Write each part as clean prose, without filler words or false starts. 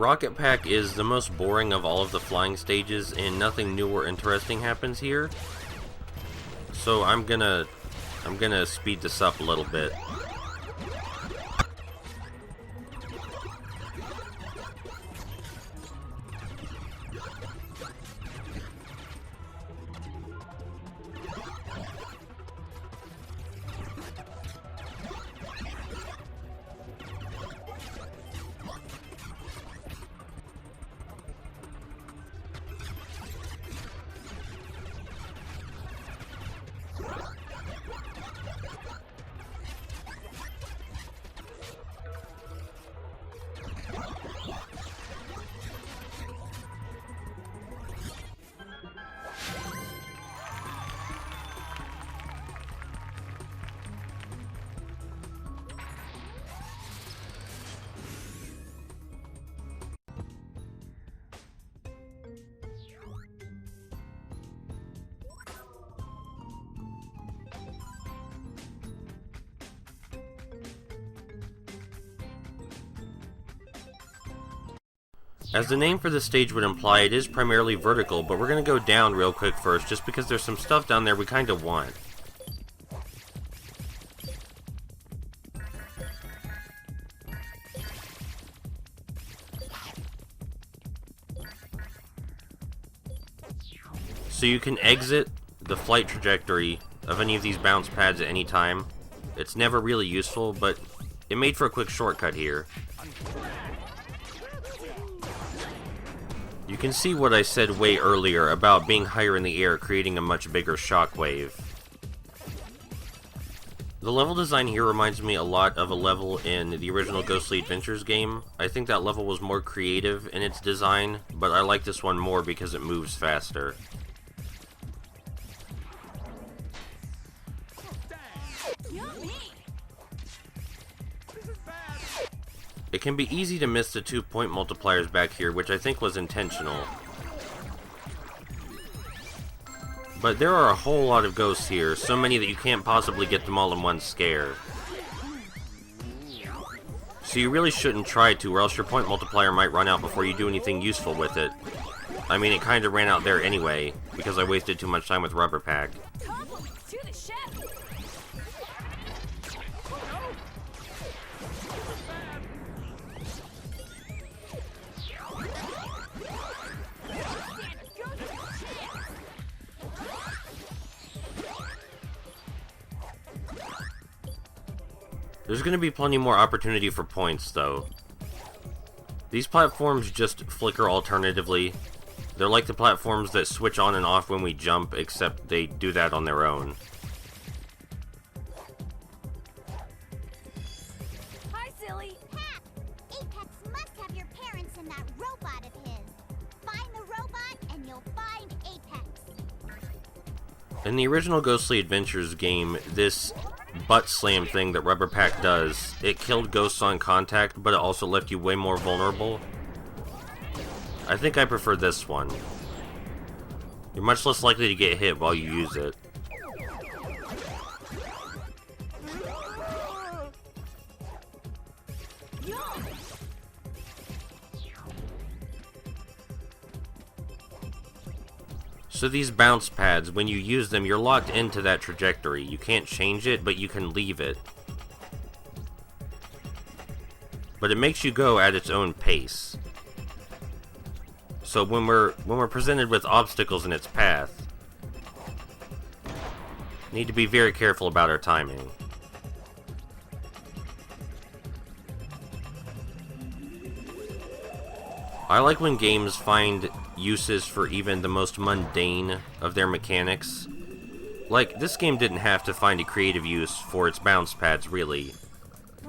Rocket Pack is the most boring of all of the flying stages, and nothing new or interesting happens here. So I'm gonna speed this up a little bit. As the name for this stage would imply, it is primarily vertical, but we're going to go down real quick first, just because there's some stuff down there we kind of want. So you can exit the flight trajectory of any of these bounce pads at any time. It's never really useful, but it made for a quick shortcut here. You can see what I said way earlier about being higher in the air, creating a much bigger shockwave. The level design here reminds me a lot of a level in the original Ghostly Adventures game. I think that level was more creative in its design, but I like this one more because it moves faster. It can be easy to miss the 2-point multipliers back here, which I think was intentional. But there are a whole lot of ghosts here, so many that you can't possibly get them all in one scare. So you really shouldn't try to, or else your point multiplier might run out before you do anything useful with it. I mean, it kinda ran out there anyway, because I wasted too much time with Rubber Pack. There's going to be plenty more opportunity for points, though. These platforms just flicker alternatively. They're like the platforms that switch on and off when we jump, except they do that on their own. Hi, silly! Pat! Apex must have your parents in that robot of his. Find the robot and you'll find Apex. In the original Ghostly Adventures game, this butt slam thing that Rubber Pack does, it killed ghosts on contact, but it also left you way more vulnerable. I think I prefer this one. You're much less likely to get hit while you use it. So these bounce pads, when you use them, you're locked into that trajectory. You can't change it, but you can leave it. But it makes you go at its own pace. So when we're presented with obstacles in its path, need to be very careful about our timing. I like when games find uses for even the most mundane of their mechanics. Like, this game didn't have to find a creative use for its bounce pads, really.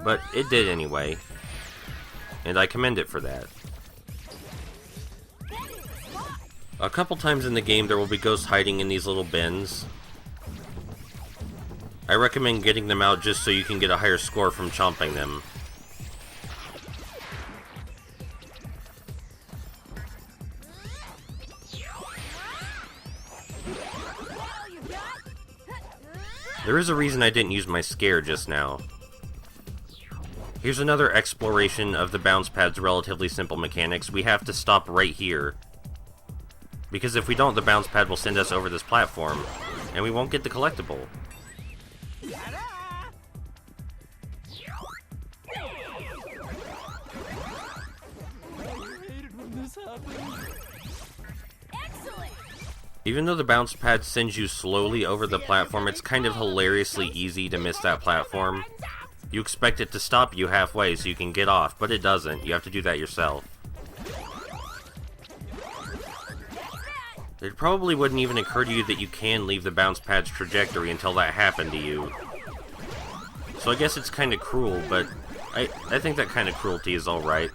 But it did anyway. And I commend it for that. A couple times in the game there will be ghosts hiding in these little bins. I recommend getting them out just so you can get a higher score from chomping them. There is a reason I didn't use my scare just now. Here's another exploration of the bounce pad's relatively simple mechanics. We have to stop right here. Because if we don't, the bounce pad will send us over this platform, and we won't get the collectible. Even though the bounce pad sends you slowly over the platform, it's kind of hilariously easy to miss that platform. You expect it to stop you halfway so you can get off, but it doesn't. You have to do that yourself. It probably wouldn't even occur to you that you can leave the bounce pad's trajectory until that happened to you. So I guess it's kind of cruel, but I think that kind of cruelty is alright.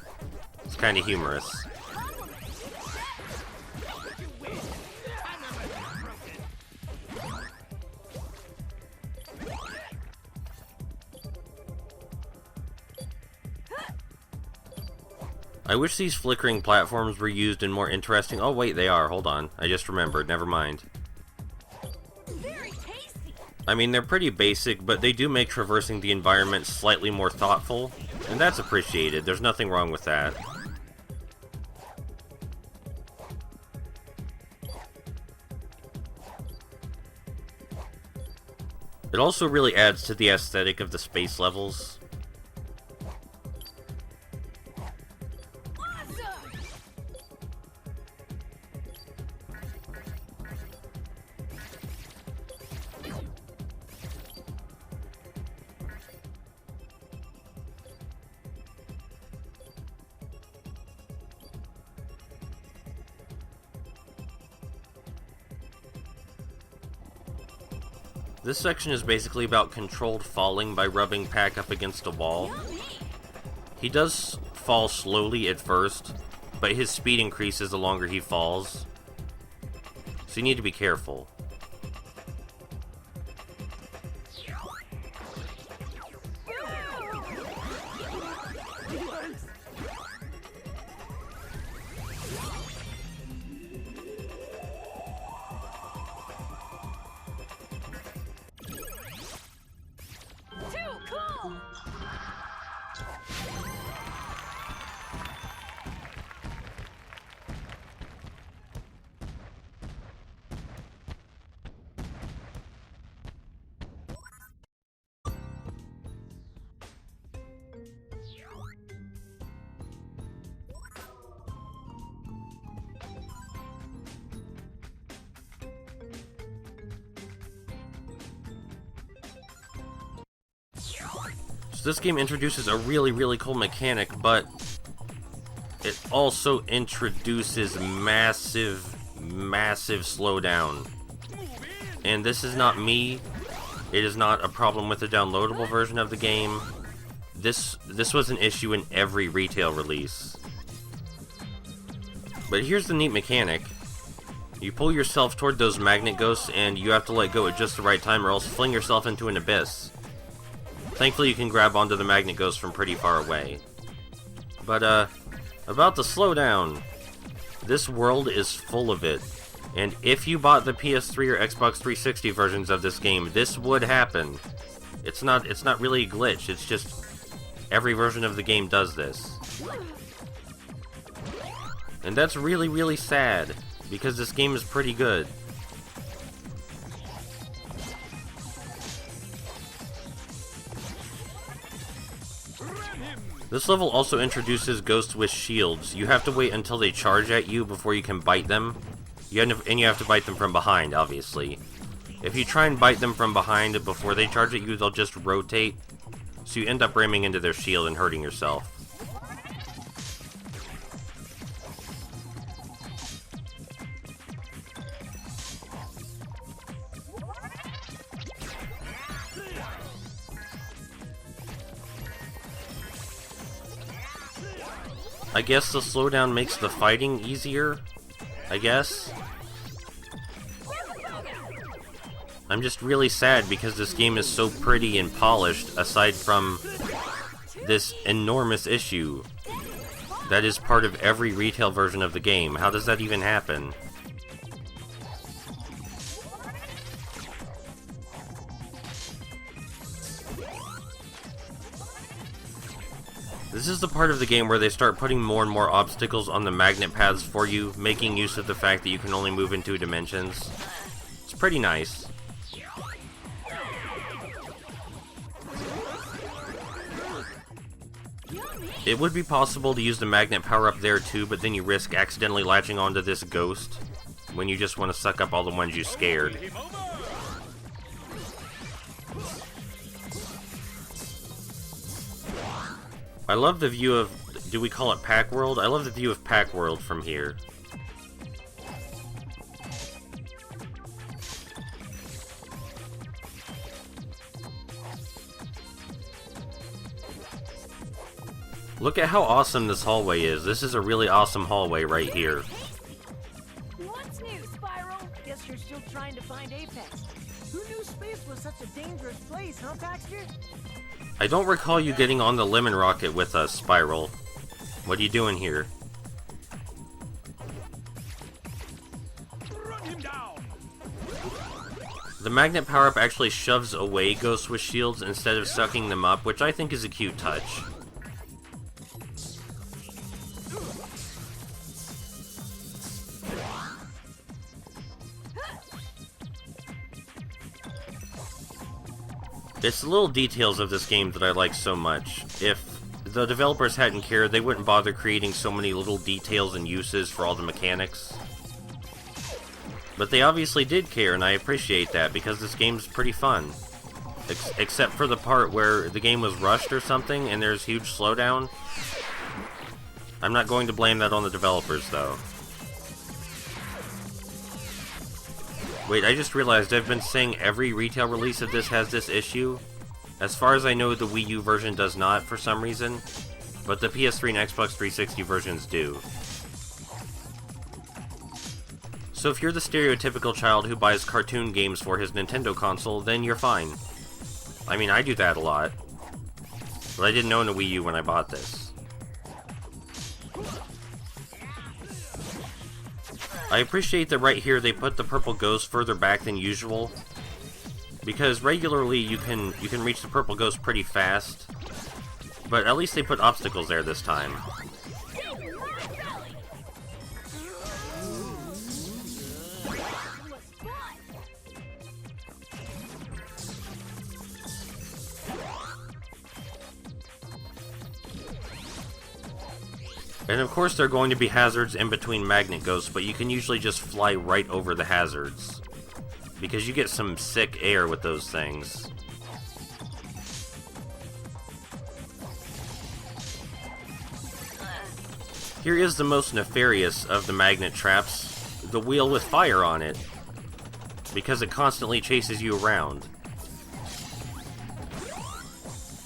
It's kind of humorous. I wish these flickering platforms were used in more interesting... Oh wait, they are. Hold on. I just remembered. Never mind. Very tasty. I mean, they're pretty basic, but they do make traversing the environment slightly more thoughtful, and that's appreciated. There's nothing wrong with that. It also really adds to the aesthetic of the space levels. This section is basically about controlled falling by rubbing Pac up against a wall. He does fall slowly at first, but his speed increases the longer he falls. So you need to be careful. So this game introduces a really cool mechanic, but it also introduces massive slowdown. And this is not me. It is not a problem with the downloadable version of the game. This was an issue in every retail release. But here's the neat mechanic. You pull yourself toward those magnet ghosts, and you have to let go at just the right time or else fling yourself into an abyss. Thankfully, you can grab onto the magnet ghost from pretty far away. But, about the slowdown. This world is full of it. And if you bought the PS3 or Xbox 360 versions of this game, this would happen. It's not really a glitch, it's just every version of the game does this. And that's really sad, because this game is pretty good. This level also introduces ghosts with shields. You have to wait until they charge at you before you can bite them. And you have to bite them from behind, obviously. If you try and bite them from behind before they charge at you, they'll just rotate. So you end up ramming into their shield and hurting yourself. I guess the slowdown makes the fighting easier, I guess. I'm just really sad because this game is so pretty and polished, aside from this enormous issue that is part of every retail version of the game. How does that even happen? This is the part of the game where they start putting more and more obstacles on the magnet paths for you, making use of the fact that you can only move in 2 dimensions. It's pretty nice. It would be possible to use the magnet power-up there too, but then you risk accidentally latching onto this ghost when you just want to suck up all the ones you scared. I love the view of... do we call it Pac World? I love the view of Pac World from here. Look at how awesome this hallway is. This is a really awesome hallway right here. What's new, Spiral? Guess you're still trying to find Apex. Who knew space was such a dangerous place, huh, Baxter? I don't recall you getting on the lemon rocket with us, Spiral. What are you doing here? Run him down. The magnet power-up actually shoves away ghosts with shields instead of sucking them up, which I think is a cute touch. It's the little details of this game that I like so much. If the developers hadn't cared, they wouldn't bother creating so many little details and uses for all the mechanics. But they obviously did care, and I appreciate that, because this game's pretty fun. Except for the part where the game was rushed or something, and there's huge slowdown. I'm not going to blame that on the developers, though. Wait, I just realized I've been saying every retail release of this has this issue. As far as I know, the Wii U version does not for some reason, but the PS3 and Xbox 360 versions do. So if you're the stereotypical child who buys cartoon games for his Nintendo console, then you're fine. I mean, I do that a lot. But I didn't own a Wii U when I bought this. I appreciate that right here they put the purple ghost further back than usual, because regularly you can reach the purple ghost pretty fast, but at least they put obstacles there this time. And of course there are going to be hazards in between magnet ghosts, but you can usually just fly right over the hazards, because you get some sick air with those things. Here is the most nefarious of the magnet traps, the wheel with fire on it, because it constantly chases you around.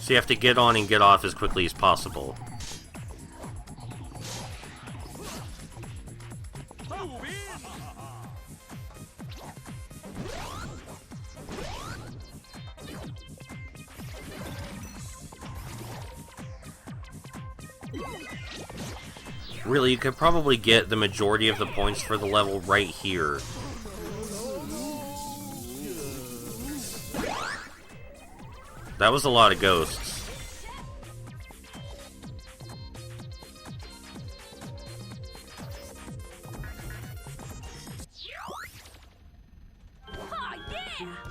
So you have to get on and get off as quickly as possible. Really, you could probably get the majority of the points for the level right here. That was a lot of ghosts. Oh, yeah!